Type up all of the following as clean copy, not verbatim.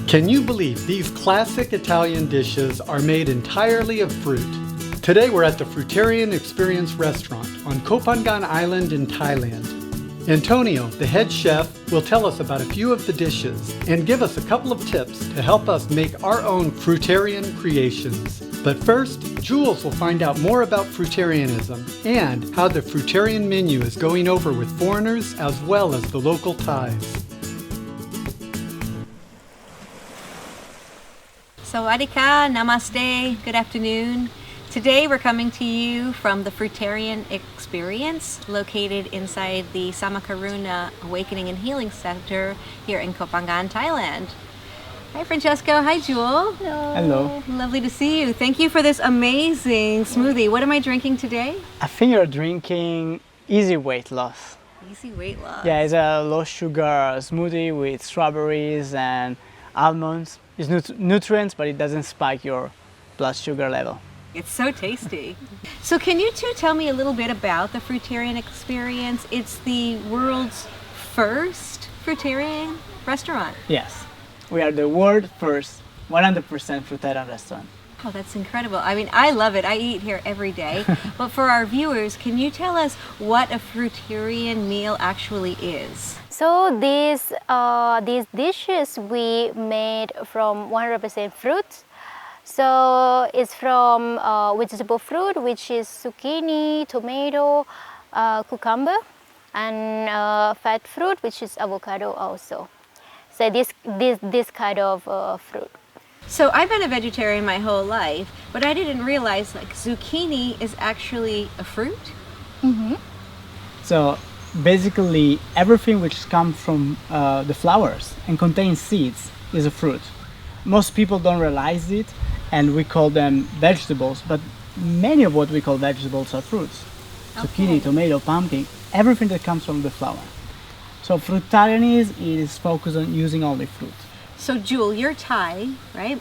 Can you believe these classic Italian dishes are made entirely of fruit? Today we're at the Fruitarian Experience restaurant on Koh Phangan Island in Thailand. Antonio, the head chef, will tell us about a few of the dishes and give us a couple of tips to help us make our own fruitarian creations. But first, Jules will find out more about fruitarianism and how the fruitarian menu is going over with foreigners as well as the local Thais. Sawadika, namaste, good afternoon. Today we're coming to you from the Fruitarian Experience located inside the Samakaruna Awakening and Healing Center here in Koh Phangan, Thailand. Hi Francesco, hi Jewel. Hello. Lovely to see you. Thank you for this amazing smoothie. What am I drinking today? I think you're drinking easy weight loss. Easy weight loss. Yeah, it's a low sugar smoothie with strawberries and almonds. It's nutrients, but it doesn't spike your blood sugar level. It's so tasty. So can you two tell me a little bit about the Fruitarian Experience? It's the world's first fruitarian restaurant. Yes, we are the world first 100% fruitarian restaurant. Oh, that's incredible. I mean, I love it. I eat here every day. But for our viewers, can you tell us what a fruitarian meal actually is? So these dishes we made from 100% fruit. So it's from vegetable fruit, which is zucchini, tomato, cucumber, and fat fruit, which is avocado also. So this kind of fruit. So I've been a vegetarian my whole life, but I didn't realize like zucchini is actually a fruit. Mm-hmm. So basically everything which comes from the flowers and contains seeds is a fruit. Most people don't realize it, and we call them vegetables, but many of what we call vegetables are fruits. Okay. Zucchini, tomato, pumpkin, everything that comes from the flower. So fruitarianism is focused on using only fruit. So Jewel, you're Thai, right?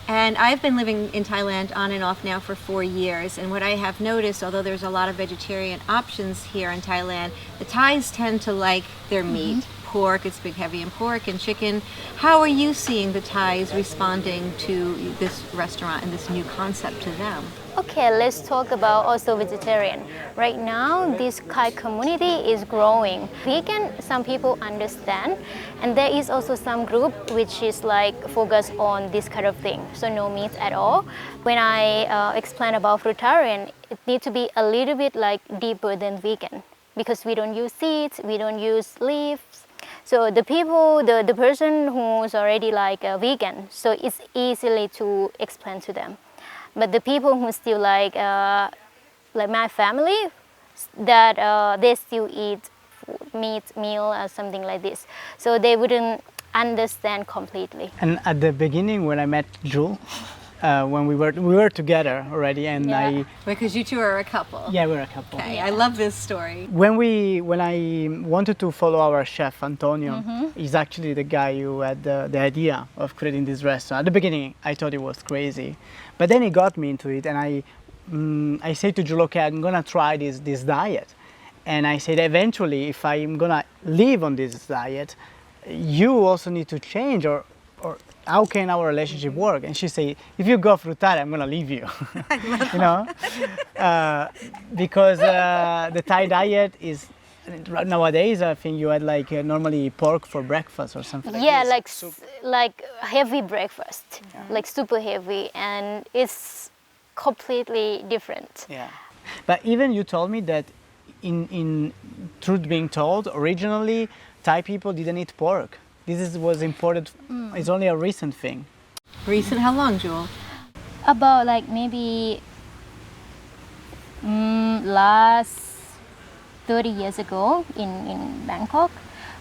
And I've been living in Thailand on and off now for 4 years. And what I have noticed, although there's a lot of vegetarian options here in Thailand, the Thais tend to like their meat. Pork, it's big heavy in pork and chicken. How are you seeing the Thais responding to this restaurant and this new concept to them? Okay, let's talk about also vegetarian. Right now, this Thai community is growing. Vegan, some people understand, and there is also some group which is like focused on this kind of thing, so no meat at all. When I explain about fruitarian, it needs to be a little bit like deeper than vegan, because we don't use seeds, we don't use leaves. So the people, the person who's already like a vegan, so it's easily to explain to them. But the people who still like my family, that they still eat meat meal or something like this, so they wouldn't understand completely. And at the beginning, when I met Jewel, when we were together already, and Yeah. Because you two are a couple. yeah, we're a couple. Okay, I love this story. When I wanted to follow our chef Antonio, he's actually the guy who had the idea of creating this restaurant. At the beginning, I thought it was crazy, but then he got me into it, and I said to Jules, okay, I'm gonna try this diet, and I said eventually, if I'm gonna live on this diet, you also need to change, or how can our relationship work? And she said, if you go fruitarian, I'm gonna leave you. You know, because the Thai diet is nowadays. I think you had like normally pork for breakfast or something. Yeah, like this. like heavy breakfast, like super heavy, and it's completely different. Yeah, but even you told me that in truth being told, originally Thai people didn't eat pork. This was imported. It's only a recent thing. Recent? How long, Jewel? About like maybe last 30 years ago in Bangkok,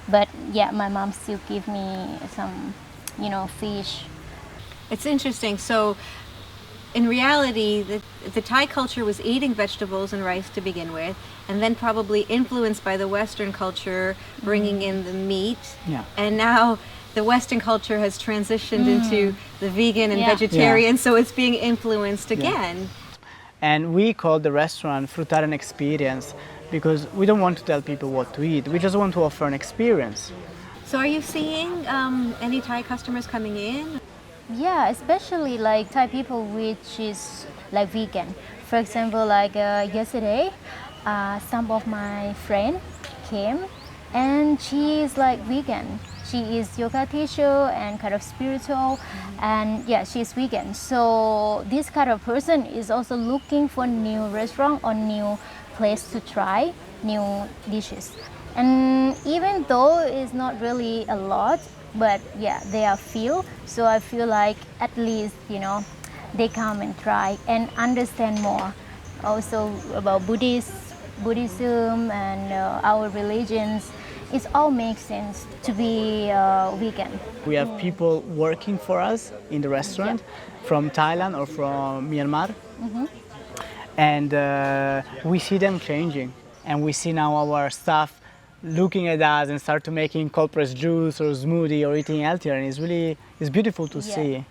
but yeah, my mom still give me some, fish. It's interesting. So in reality, the Thai culture was eating vegetables and rice to begin with, and then probably influenced by the Western culture, bringing in the meat. Yeah. And now the Western culture has transitioned into the vegan and Yeah. vegetarian, so it's being influenced again. And we call the restaurant Fruitarian Experience because we don't want to tell people what to eat. We just want to offer an experience. So are you seeing any Thai customers coming in? Yeah, especially like Thai people which is like vegan. For example, like yesterday, some of my friend came and she is like vegan. She is yoga teacher and kind of spiritual, and yeah, she's vegan. So this kind of person is also looking for new restaurant or new place to try new dishes. And even though it's not really a lot, but yeah, they are few. So I feel like at least they come and try and understand more. Also about Buddhism and our religions. It all makes sense to be vegan. We have people working for us in the restaurant from Thailand or from Myanmar. And we see them changing. And we see now our staff looking at us and start to making cold pressed juice or smoothie or eating healthier. And it's beautiful to see.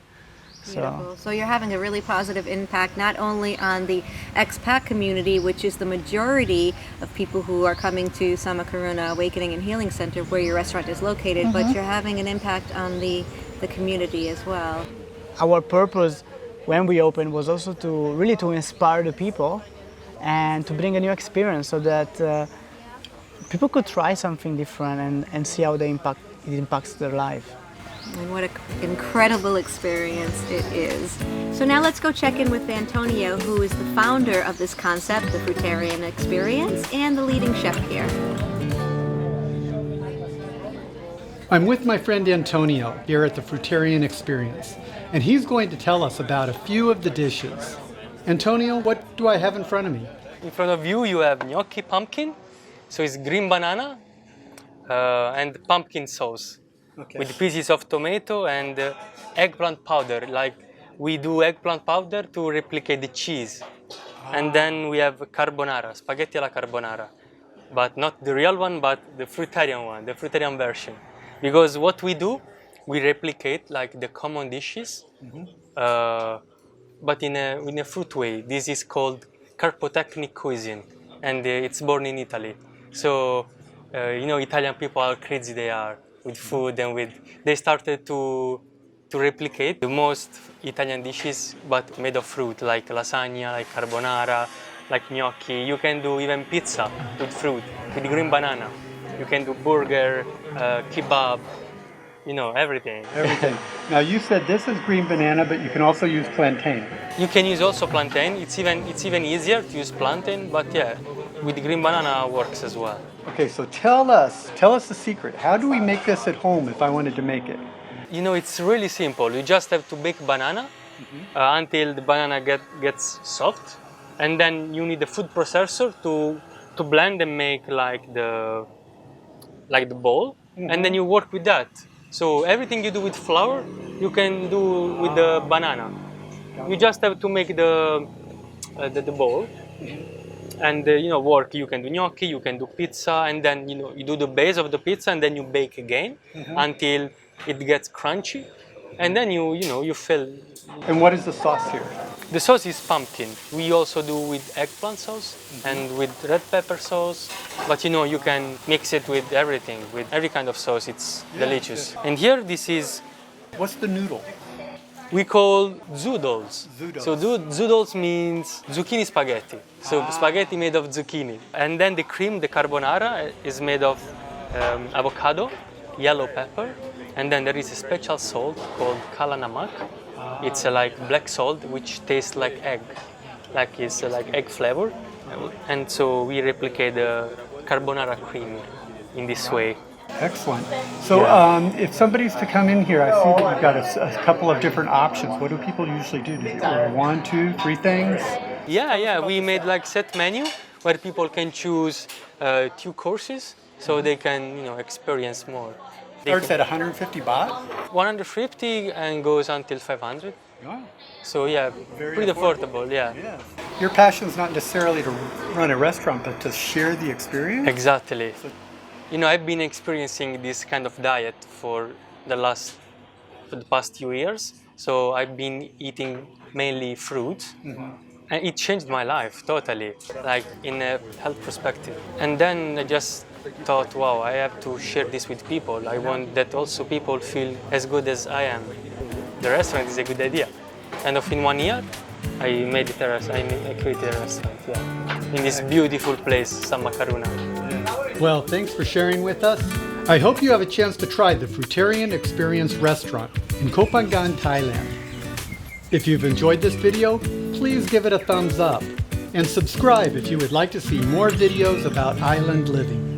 Beautiful. So you're having a really positive impact not only on the expat community, which is the majority of people who are coming to Samakaruna Awakening and Healing Center where your restaurant is located, but you're having an impact on the community as well. Our purpose when we opened was also to inspire the people and to bring a new experience so that people could try something different and see how it impacts their life. And what an incredible experience it is. So now let's go check in with Antonio, who is the founder of this concept, the Fruitarian Experience, and the leading chef here. I'm with my friend Antonio here at the Fruitarian Experience, and he's going to tell us about a few of the dishes. Antonio, what do I have in front of me? In front of you, you have gnocchi pumpkin, so it's green banana and pumpkin sauce. Okay. With pieces of tomato and eggplant powder. Like we do eggplant powder to replicate the cheese. And then we have carbonara, spaghetti alla carbonara. But not the real one, but the fruitarian one, the fruitarian version. Because what we do, we replicate like the common dishes, but in a fruit way. This is called carpotechnic cuisine, and it's born in Italy. So, Italian people, how crazy they are with food and they started to replicate the most Italian dishes but made of fruit, like lasagna, like carbonara, like gnocchi. You can do even pizza with fruit, with green banana. You can do burger, kebab, everything. Everything. Now you said this is green banana, but you can also use plantain. You can use also plantain. It's even easier to use plantain, but yeah, with green banana works as well. Okay, so tell us the secret. How do we make this at home if I wanted to make it? It's really simple. You just have to bake banana until the banana gets soft, and then you need a food processor to blend and make like the bowl, and then you work with that. So everything you do with flour, you can do with the banana. You just have to make the bowl. And work. You can do gnocchi, you can do pizza, and then you do the base of the pizza, and then you bake again until it gets crunchy, and then you fill. And what is the sauce here? The sauce is pumpkin. We also do with eggplant sauce and with red pepper sauce, but you can mix it with everything, with every kind of sauce. It's delicious. And here this is. What's the noodle? We call zoodles. Zoodles. So zoodles means zucchini spaghetti. So spaghetti made of zucchini. And then the cream, the carbonara, is made of avocado, yellow pepper, and then there is a special salt called kala namak. It's like black salt which tastes like egg, like it's like egg flavor. And so we replicate the carbonara cream in this way. Excellent. So if somebody's to come in here, I see that you've got a couple of different options. What do people usually do? Do you order 1, 2, 3 things? Yeah. We made like set menu where people can choose 2 courses so they can experience more. Starts at 150 baht? 150 and goes until 500. Wow. So yeah, Very pretty affordable, yeah. Yes. Your passion is not necessarily to run a restaurant, but to share the experience? Exactly. I've been experiencing this kind of diet for the past few years. So I've been eating mainly fruit, and it changed my life totally, like in a health perspective. And then I just thought, wow, I have to share this with people. I want that also people feel as good as I am. The restaurant is a good idea. And in 1 year, I made it a restaurant. I created a restaurant, yeah, in this beautiful place, San Macaruna. Well, thanks for sharing with us. I hope you have a chance to try the Fruitarian Experience restaurant in Koh Phangan, Thailand. If you've enjoyed this video, please give it a thumbs up and subscribe if you would like to see more videos about island living.